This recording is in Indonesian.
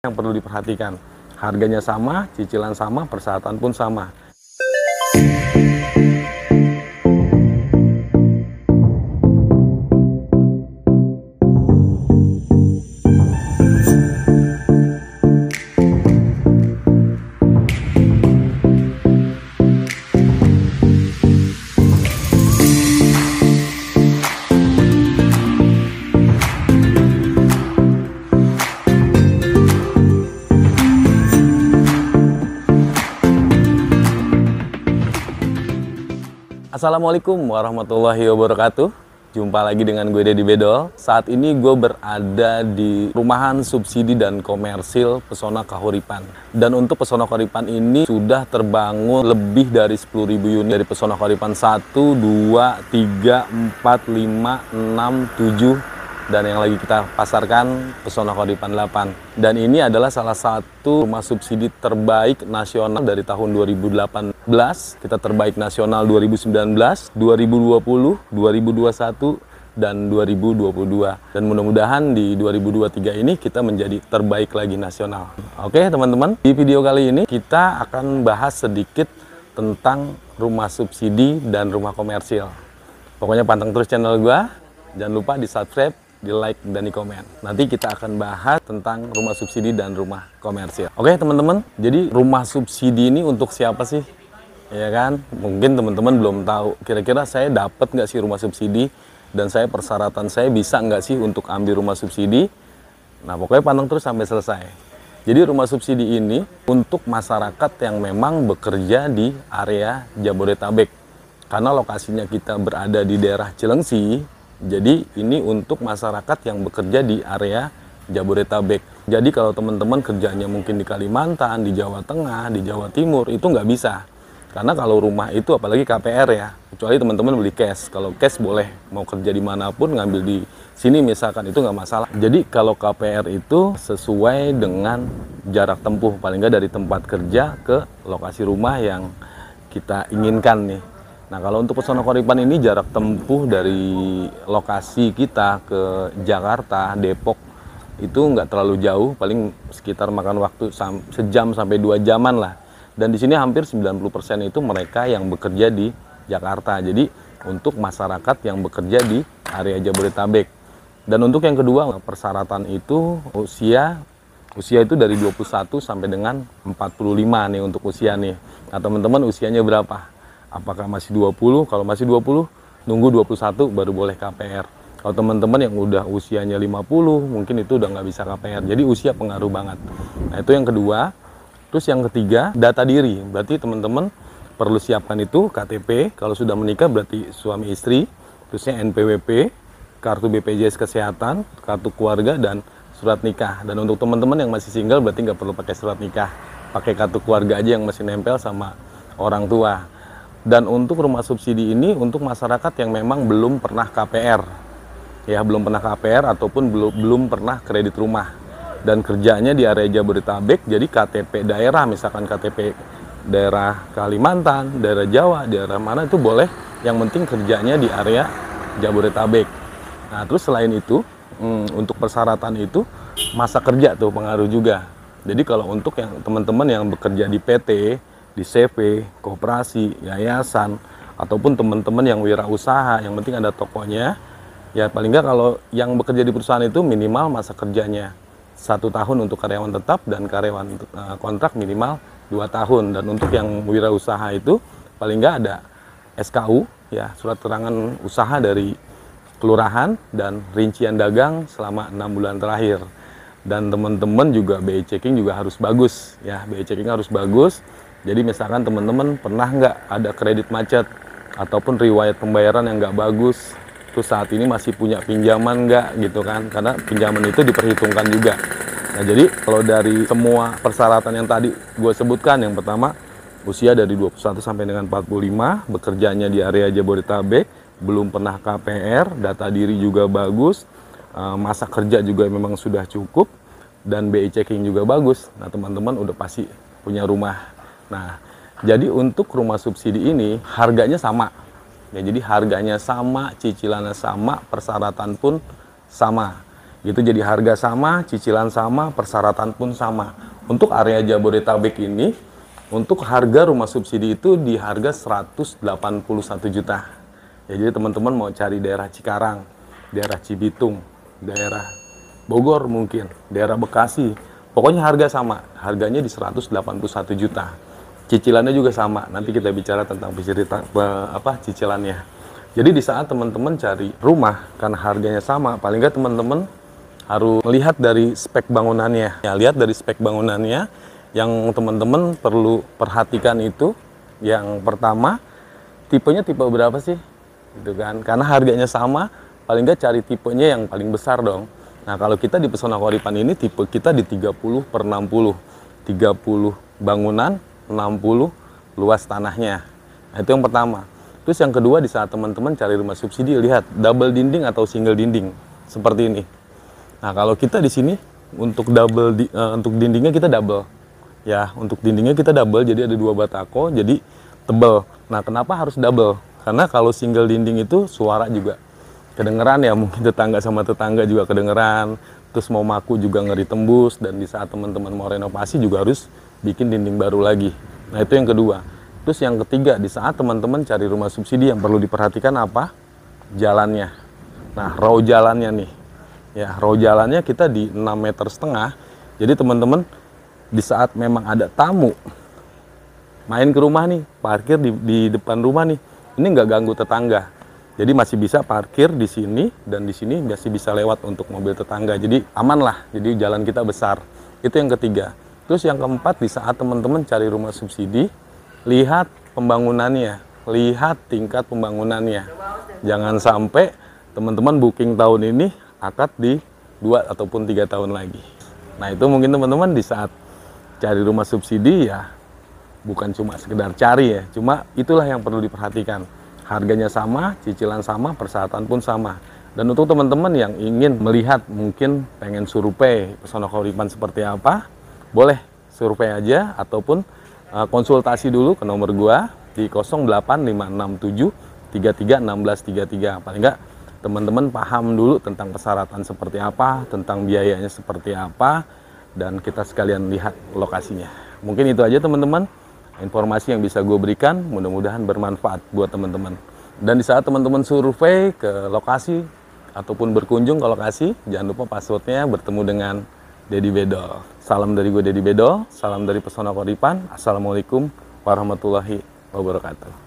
yang perlu diperhatikan. Harganya sama, cicilan sama, persyaratan pun sama. Assalamualaikum warahmatullahi wabarakatuh. Jumpa lagi dengan gue Deddy Bedol. Saat ini gue berada di rumahan subsidi dan komersil Pesona Kahuripan. Dan untuk Pesona Kahuripan ini sudah terbangun lebih dari 10.000 unit dari Pesona Kahuripan 1, 2, 3, 4, 5, 6, 7 dan yang lagi kita pasarkan Pesona Kahuripan 8. Dan ini adalah salah satu rumah subsidi terbaik nasional dari tahun 2018. Kita terbaik nasional 2019, 2020, 2021, dan 2022. Dan mudah-mudahan di 2023 ini kita menjadi terbaik lagi nasional. Oke teman-teman, di video kali ini kita akan bahas sedikit tentang rumah subsidi dan rumah komersil. Pokoknya panteng terus channel gua, jangan lupa di subscribe, di like, dan di komen. Nanti kita akan bahas tentang rumah subsidi dan rumah komersil. Oke teman-teman, jadi rumah subsidi ini untuk siapa sih? Ya kan, mungkin teman-teman belum tahu kira-kira saya dapat nggak sih rumah subsidi, dan persyaratan saya bisa nggak sih untuk ambil rumah subsidi. Nah pokoknya pantang terus sampai selesai. Jadi rumah subsidi ini untuk masyarakat yang memang bekerja di area Jabodetabek, karena lokasinya kita berada di daerah Cilengsi. Jadi ini untuk masyarakat yang bekerja di area Jabodetabek. Jadi kalau teman-teman kerjanya mungkin di Kalimantan, di Jawa Tengah, di Jawa Timur, itu nggak bisa. Karena kalau rumah itu apalagi KPR ya, kecuali teman-teman beli cash. Kalau cash boleh, mau kerja dimanapun, ngambil di sini misalkan, itu nggak masalah. Jadi kalau KPR itu sesuai dengan jarak tempuh, paling nggak dari tempat kerja ke lokasi rumah yang kita inginkan nih. Nah kalau untuk Pesona Kahuripan ini jarak tempuh dari lokasi kita ke Jakarta, Depok, itu nggak terlalu jauh, paling sekitar makan waktu sejam sampai 2 jaman lah. Dan di sini hampir 90% itu mereka yang bekerja di Jakarta. Jadi untuk masyarakat yang bekerja di area Jabodetabek. Dan untuk yang kedua, persyaratan itu usia itu dari 21 sampai dengan 45 nih untuk usia nih. Nah teman-teman usianya berapa? Apakah masih 20? Kalau masih 20, nunggu 21 baru boleh KPR. Kalau teman-teman yang udah usianya 50, mungkin itu udah nggak bisa KPR. Jadi usia pengaruh banget. Nah itu yang kedua. Terus yang ketiga, data diri. Berarti teman-teman perlu siapkan itu KTP. Kalau sudah menikah berarti suami istri. Terusnya NPWP, kartu BPJS Kesehatan, kartu keluarga, dan surat nikah. Dan untuk teman-teman yang masih single berarti nggak perlu pakai surat nikah. Pakai kartu keluarga aja yang masih nempel sama orang tua. Dan untuk rumah subsidi ini untuk masyarakat yang memang belum pernah KPR. Ya, belum pernah KPR ataupun belum pernah kredit rumah. Dan kerjanya di area Jabodetabek, jadi KTP daerah, misalkan KTP daerah Kalimantan, daerah Jawa, daerah mana itu boleh, yang penting kerjanya di area Jabodetabek. Nah terus selain itu, untuk persyaratan itu, masa kerja tuh pengaruh juga. Jadi kalau untuk yang teman-teman yang bekerja di PT, di CV, koperasi, yayasan, ataupun teman-teman yang wirausaha, yang penting ada tokonya, ya paling nggak kalau yang bekerja di perusahaan itu minimal masa kerjanya 1 tahun untuk karyawan tetap, dan karyawan kontrak minimal 2 tahun. Dan untuk yang wirausaha itu paling nggak ada SKU, ya surat keterangan usaha dari kelurahan, dan rincian dagang selama 6 bulan terakhir. Dan teman-teman juga BI checking juga harus bagus, ya BI checking harus bagus. Jadi misalkan teman-teman pernah nggak ada kredit macet ataupun riwayat pembayaran yang nggak bagus, terus saat ini masih punya pinjaman nggak gitu kan, karena pinjaman itu diperhitungkan juga. Nah jadi kalau dari semua persyaratan yang tadi gue sebutkan, yang pertama usia dari 21 sampai dengan 45, bekerjanya di area Jabodetabek, belum pernah KPR, data diri juga bagus, masa kerja juga memang sudah cukup, dan BI checking juga bagus. Nah teman-teman udah pasti punya rumah. Nah jadi untuk rumah subsidi ini harganya sama. Ya, jadi harganya sama, cicilannya sama, persyaratan pun sama. Itu jadi harga sama, cicilan sama, persyaratan pun sama. Untuk area Jabodetabek ini, untuk harga rumah subsidi itu di harga 181 juta. Ya, jadi teman-teman mau cari daerah Cikarang, daerah Cibitung, daerah Bogor mungkin, daerah Bekasi, pokoknya harga sama, harganya di 181 juta. Cicilannya juga sama, nanti kita bicara tentang cicilannya. Jadi di saat teman-teman cari rumah, karena harganya sama, paling nggak teman-teman harus melihat dari spek bangunannya. Ya, lihat dari spek bangunannya, yang teman-teman perlu perhatikan itu, yang pertama, tipenya tipe berapa sih? Gitu kan, karena harganya sama, paling nggak cari tipenya yang paling besar dong. Nah, kalau kita di Pesona Kehuripan ini tipe kita di 30/60. 30 bangunan, 60 luas tanahnya. Nah, itu yang pertama. Terus yang kedua, di saat teman-teman cari rumah subsidi, lihat double dinding atau single dinding. Seperti ini. Nah, kalau kita di sini untuk untuk dindingnya kita double. Ya, untuk dindingnya kita double, jadi ada 2 batako, jadi tebal. Nah, kenapa harus double? Karena kalau single dinding itu suara juga kedengeran ya, mungkin tetangga sama tetangga juga kedengeran, terus mau maku juga ngeri tembus, dan di saat teman-teman mau renovasi juga harus bikin dinding baru lagi. Nah, itu yang kedua. Terus yang ketiga, di saat teman-teman cari rumah subsidi yang perlu diperhatikan apa? Jalannya. Nah, row jalannya nih. Ya, row jalannya kita di 6,5 meter. Jadi teman-teman di saat memang ada tamu main ke rumah nih, parkir di depan rumah nih, ini nggak ganggu tetangga. Jadi masih bisa parkir di sini, dan di sini masih bisa lewat untuk mobil tetangga. Jadi aman lah, jadi jalan kita besar. Itu yang ketiga. Terus yang keempat, di saat teman-teman cari rumah subsidi, lihat pembangunannya, lihat tingkat pembangunannya. Jangan sampai teman-teman booking tahun ini akad di 2 ataupun 3 tahun lagi. Nah, itu mungkin teman-teman di saat cari rumah subsidi ya, bukan cuma sekedar cari ya, cuma itulah yang perlu diperhatikan. Harganya sama, cicilan sama, persyaratan pun sama. Dan untuk teman-teman yang ingin melihat, mungkin pengen survei Pesona Kehuripan seperti apa, boleh survei aja ataupun konsultasi dulu ke nomor gua di 08567 331633. Paling enggak teman-teman paham dulu tentang persyaratan seperti apa, tentang biayanya seperti apa, dan kita sekalian lihat lokasinya. Mungkin itu aja teman-teman, informasi yang bisa gue berikan, mudah-mudahan bermanfaat buat teman-teman. Dan di saat teman-teman survei ke lokasi ataupun berkunjung ke lokasi, jangan lupa passwordnya bertemu dengan Dedi Bedol. Salam dari gue Dedi Bedol, salam dari Pesona Kehuripan. Assalamualaikum warahmatullahi wabarakatuh.